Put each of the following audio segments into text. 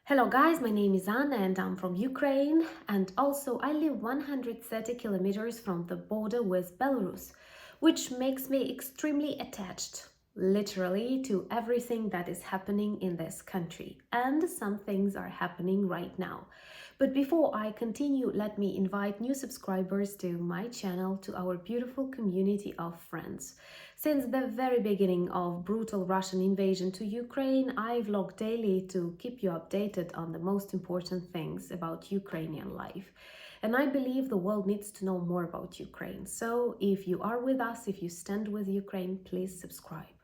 Hello guys, my name is Anna and I'm from Ukraine, and also I live 130 kilometers from the border with Belarus, which makes me extremely attached, literally, to everything that is happening in this country. And some things are happening right now. But before I continue, let me invite new subscribers to my channel, to our beautiful community of friends. Since the very beginning of brutal Russian invasion to Ukraine, I vlog daily to keep you updated on the most important things about Ukrainian life. And I believe the world needs to know more about Ukraine. So if you are with us, if you stand with Ukraine, please subscribe.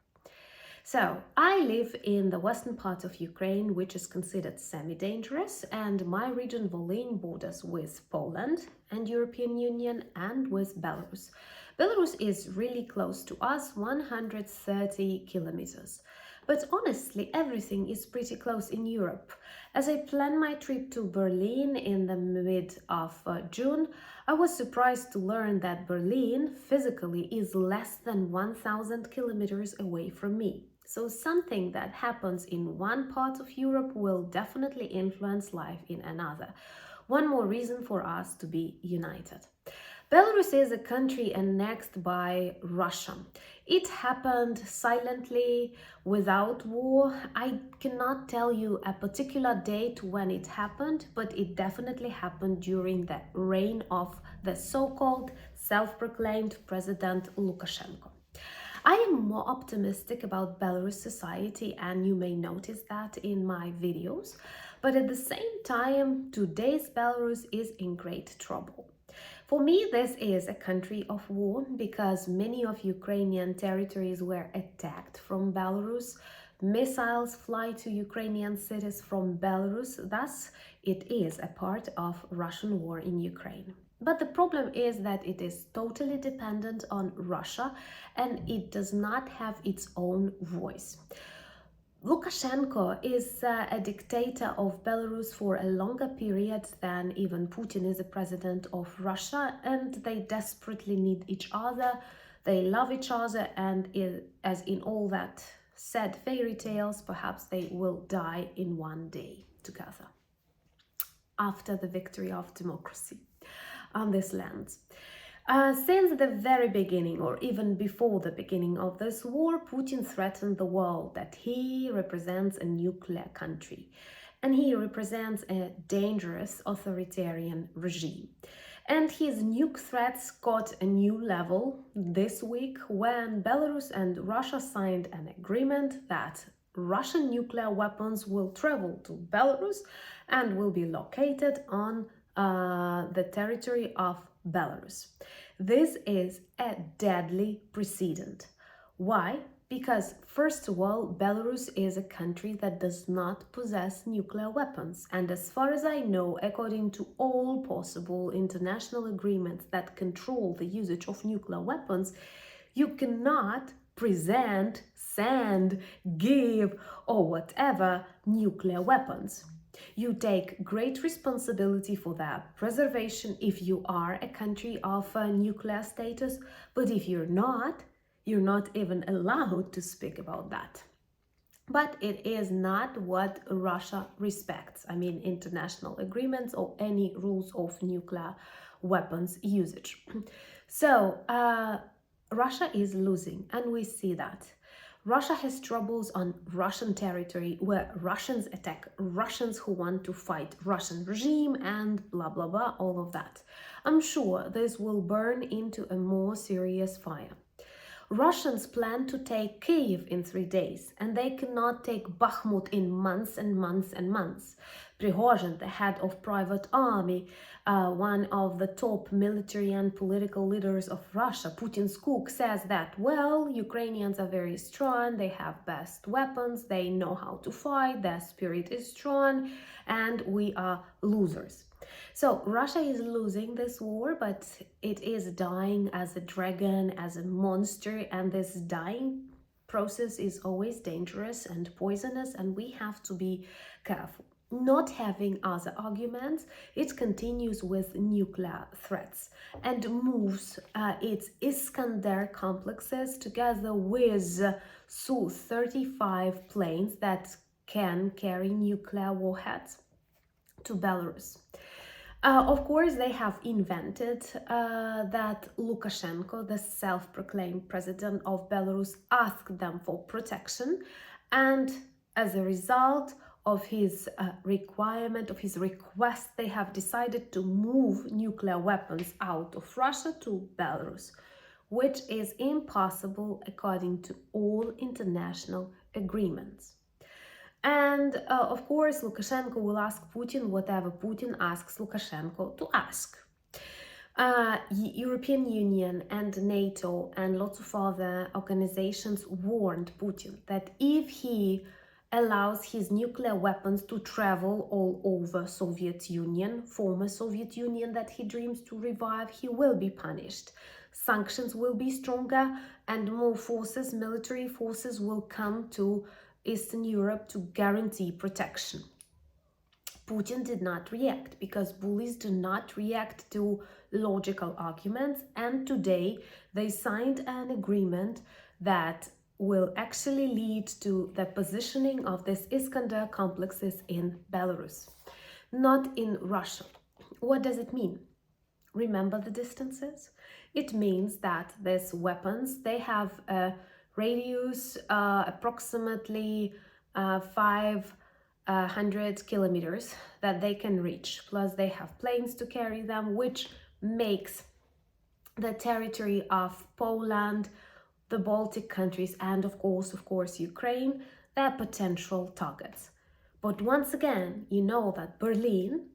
So, I live in the western part of Ukraine, which is considered semi-dangerous, and my region Volyn borders with Poland and European Union and with Belarus. Belarus is really close to us, 130 kilometers. But honestly, everything is pretty close in Europe. As I planned my trip to Berlin in the mid of June, I was surprised to learn that Berlin physically is less than 1,000 kilometers away from me. So something that happens in one part of Europe will definitely influence life in another. One more reason for us to be united. Belarus is a country annexed by Russia. It happened silently, without war. I cannot tell you a particular date when it happened, but it definitely happened during the reign of the so-called self-proclaimed President Lukashenko. I am more optimistic about Belarus society, and you may notice that in my videos, but at the same time, today's Belarus is in great trouble. For me, this is a country of war because many of Ukrainian territories were attacked from Belarus. Missiles fly to Ukrainian cities from Belarus, thus it is a part of Russian war in Ukraine. But the problem is that it is totally dependent on Russia and it does not have its own voice. Lukashenko is a dictator of Belarus for a longer period than even Putin is a president of Russia, and they desperately need each other. They love each other, and as in all that sad fairy tales, perhaps they will die in one day together after the victory of democracy on this land. Since the very beginning, or even before the beginning of this war, Putin threatened the world that he represents a nuclear country and he represents a dangerous authoritarian regime. And his nuke threats got a new level this week when Belarus and Russia signed an agreement that Russian nuclear weapons will travel to Belarus and will be located on the territory of Belarus. This is a deadly precedent. Why? Because, first of all, Belarus is a country that does not possess nuclear weapons. And as far as I know, according to all possible international agreements that control the usage of nuclear weapons, you cannot present, send, give, or whatever nuclear weapons. You take great responsibility for their preservation if you are a country of nuclear status, but if you're not even allowed to speak about that. But it is not what Russia respects. I mean, international agreements or any rules of nuclear weapons usage. So, Russia is losing, and we see that. Russia has troubles on Russian territory where Russians attack Russians who want to fight Russian regime and blah blah blah, all of that. I'm sure this will burn into a more serious fire. Russians plan to take Kyiv in 3 days, and they cannot take Bakhmut in months and months and months. Prigozhin, the head of private army, one of the top military and political leaders of Russia, Putin's cook, says that, well, Ukrainians are very strong, they have best weapons, they know how to fight, their spirit is strong, and we are losers. So Russia is losing this war, but it is dying as a dragon, as a monster, and this dying process is always dangerous and poisonous, and we have to be careful. Not having other arguments, it continues with nuclear threats and moves its Iskander complexes together with Su-35 planes that can carry nuclear warheads to Belarus. Of course, they have invented that Lukashenko, the self-proclaimed president of Belarus, asked them for protection, and as a result of his request, they have decided to move nuclear weapons out of Russia to Belarus, which is impossible according to all international agreements. And of course, Lukashenko will ask Putin whatever Putin asks Lukashenko to ask. European Union and NATO and lots of other organizations warned Putin that if he allows his nuclear weapons to travel all over Soviet Union, former Soviet Union that he dreams to revive, he will be punished. Sanctions will be stronger and more forces, military forces, will come to Eastern Europe to guarantee protection. Putin did not react because bullies do not react to logical arguments, and today they signed an agreement that will actually lead to the positioning of these Iskander complexes in Belarus, not in Russia. What does it mean? Remember the distances? It means that these weapons, they have a radius approximately 500 kilometers that they can reach, plus they have planes to carry them, which makes the territory of Poland, the Baltic countries, and of course Ukraine, their potential targets. But once again, you know that Berlin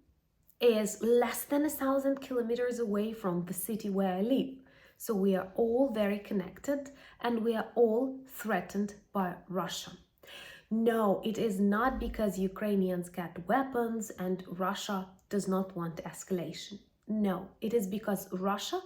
is less than 1,000 kilometers away from the city where I live. So we are all very connected and we are all threatened by Russia. No, it is not because Ukrainians get weapons and Russia does not want escalation. No, it is because Russia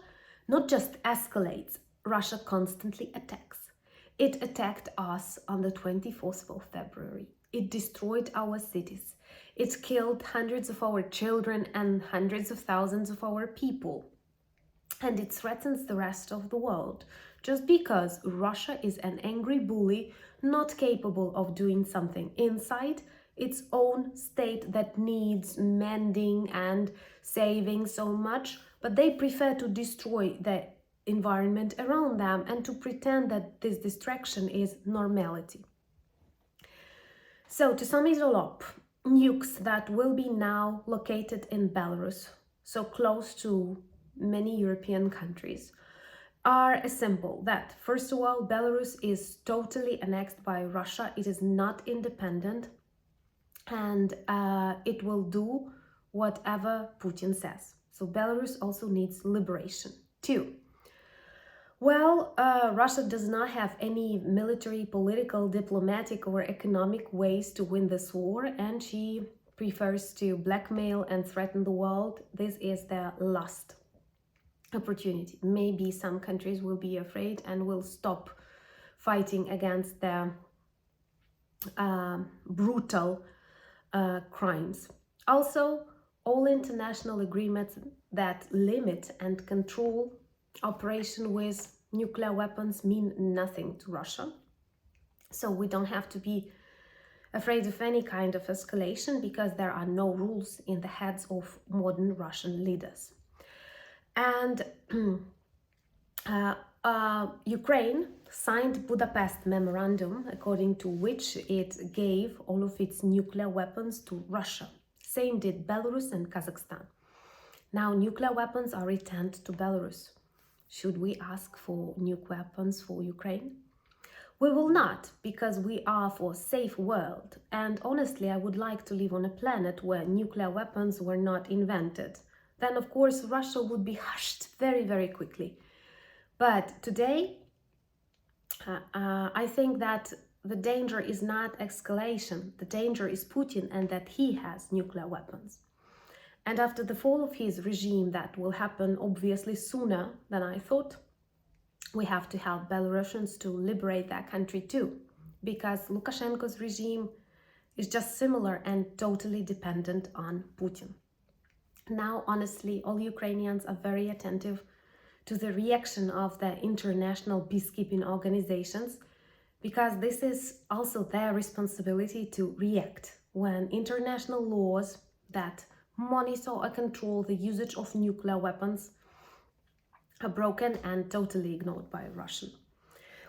not just escalates, Russia constantly attacks. It attacked us on the 24th of February. It destroyed our cities. It killed hundreds of our children and hundreds of thousands of our people. And it threatens the rest of the world just because Russia is an angry bully not capable of doing something inside its own state that needs mending and saving so much, but they prefer to destroy the environment around them and to pretend that this distraction is normality. So to sum it all up, nukes that will be now located in Belarus, so close to many European countries, are a symbol that, first of all, Belarus is totally annexed by Russia. It is not independent, and it will do whatever Putin says. So Belarus also needs liberation. 2. Well, Russia does not have any military, political, diplomatic, or economic ways to win this war, and she prefers to blackmail and threaten the world. This is their last opportunity. Maybe some countries will be afraid and will stop fighting against their brutal crimes. Also, all international agreements that limit and control operation with nuclear weapons mean nothing to Russia. So we don't have to be afraid of any kind of escalation because there are no rules in the heads of modern Russian leaders. And Ukraine signed Budapest Memorandum, according to which it gave all of its nuclear weapons to Russia. Same did Belarus and Kazakhstan. Now nuclear weapons are returned to Belarus. Should we ask for nuclear weapons for Ukraine? We will not, because we are for a safe world. And honestly, I would like to live on a planet where nuclear weapons were not invented. Then, of course, Russia would be hushed very, very quickly. But today, I think that the danger is not escalation. The danger is Putin and that he has nuclear weapons. And after the fall of his regime, that will happen obviously sooner than I thought, we have to help Belarusians to liberate their country too, because Lukashenko's regime is just similar and totally dependent on Putin. Now, honestly, all Ukrainians are very attentive to the reaction of the international peacekeeping organizations, because this is also their responsibility to react when international laws that monitor or control the usage of nuclear weapons are broken and totally ignored by Russia.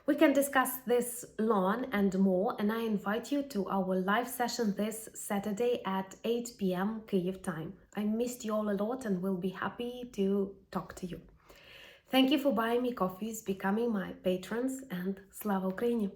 We can discuss this long and more, and I invite you to our live session this Saturday at 8 p.m. Kyiv time. I missed you all a lot and will be happy to talk to you. Thank you for buying me coffees, becoming my patrons, and Slava Ukraini!